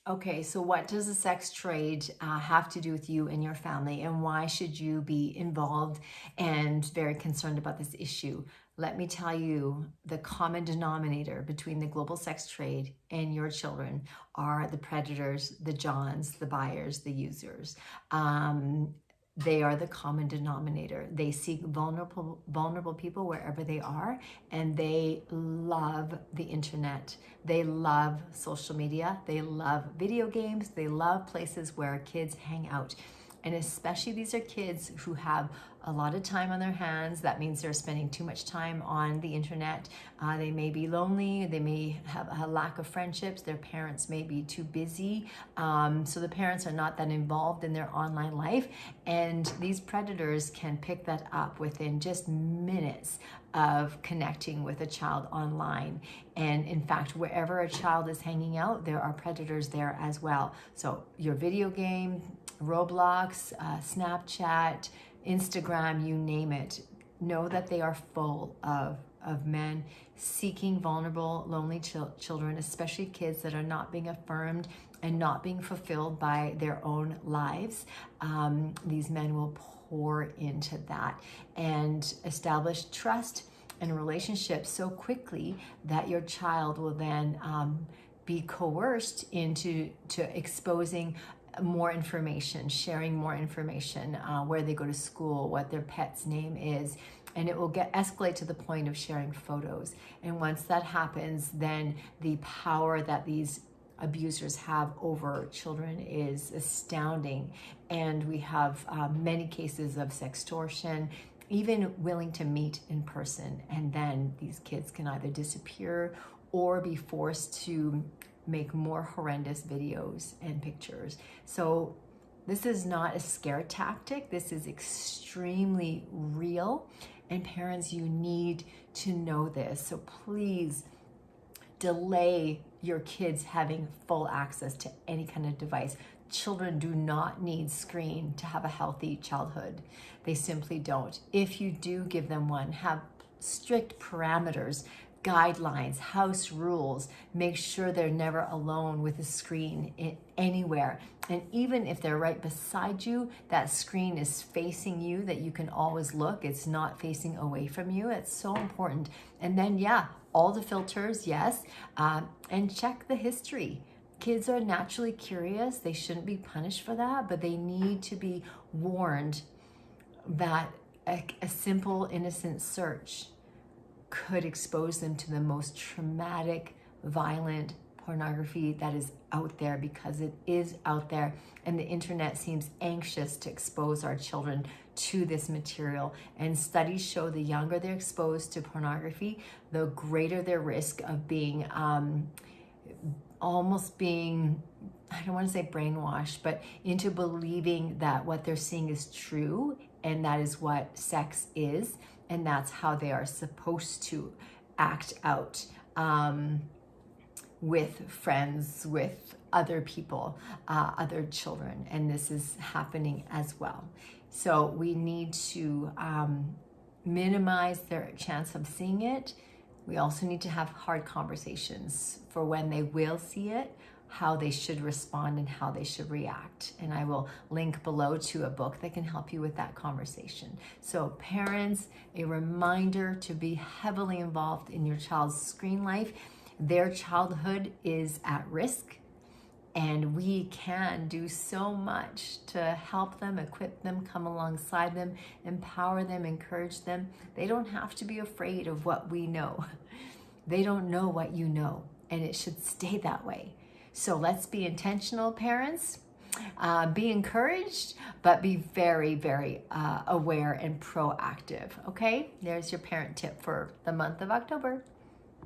Okay, so what does the sex trade have to do with you and your family, and why should you be involved and very concerned about this issue? Let me tell you, the common denominator between the global sex trade and your children are the predators, the Johns, the buyers, the users. They are the common denominator. They seek vulnerable people wherever they are, and they love the internet. They love social media. They love video games. They love places where kids hang out. And especially these are kids who have a lot of time on their hands. That means they're spending too much time on the internet. They may be lonely. They may have a lack of friendships. Their parents may be too busy. So the parents are not that involved in their online life. And these predators can pick that up within just minutes of connecting with a child online. And in fact, wherever a child is hanging out, there are predators there as well. So your video game, Roblox, Snapchat, Instagram, you name it, know that they are full of men seeking vulnerable, lonely children, especially kids that are not being affirmed and not being fulfilled by their own lives. These men will pour into that and establish trust and relationships so quickly that your child will then be coerced into exposing more information, sharing more information, where they go to school, what their pet's name is, and it will escalate to the point of sharing photos. And once that happens, then the power that these abusers have over children is astounding. And we have many cases of sextortion, even willing to meet in person, and then these kids can either disappear or be forced to make more horrendous videos and pictures. So this is not a scare tactic. This is extremely real. And parents, you need to know this. So please delay your kids having full access to any kind of device. Children do not need screen to have a healthy childhood. They simply don't. If you do give them one, have strict parameters, guidelines, house rules. Make sure they're never alone with a screen anywhere. And even if they're right beside you, that screen is facing you, that you can always look. It's not facing away from you. It's so important. And then, yeah, all the filters, yes, and check the history. Kids are naturally curious. They shouldn't be punished for that, but they need to be warned that a simple, innocent search could expose them to the most traumatic, violent pornography that is out there, because it is out there, and the internet seems anxious to expose our children to this material. And studies show the younger they're exposed to pornography, the greater their risk of being almost being, I don't want to say brainwashed, but into believing that what they're seeing is true, and that is what sex is, and that's how they are supposed to act out with friends, with other people, other children, and this is happening as well. So we need to minimize their chance of seeing it. We also need to have hard conversations for when they will see it, how they should respond and how they should react. And I will link below to a book that can help you with that conversation. So parents, a reminder to be heavily involved in your child's screen life. Their childhood is at risk, and we can do so much to help them, equip them, come alongside them, empower them, encourage them. They don't have to be afraid of what we know. They don't know what you know, and it should stay that way. So let's be intentional, parents. Be encouraged, but be very, very aware and proactive. Okay, there's your parent tip for the month of October.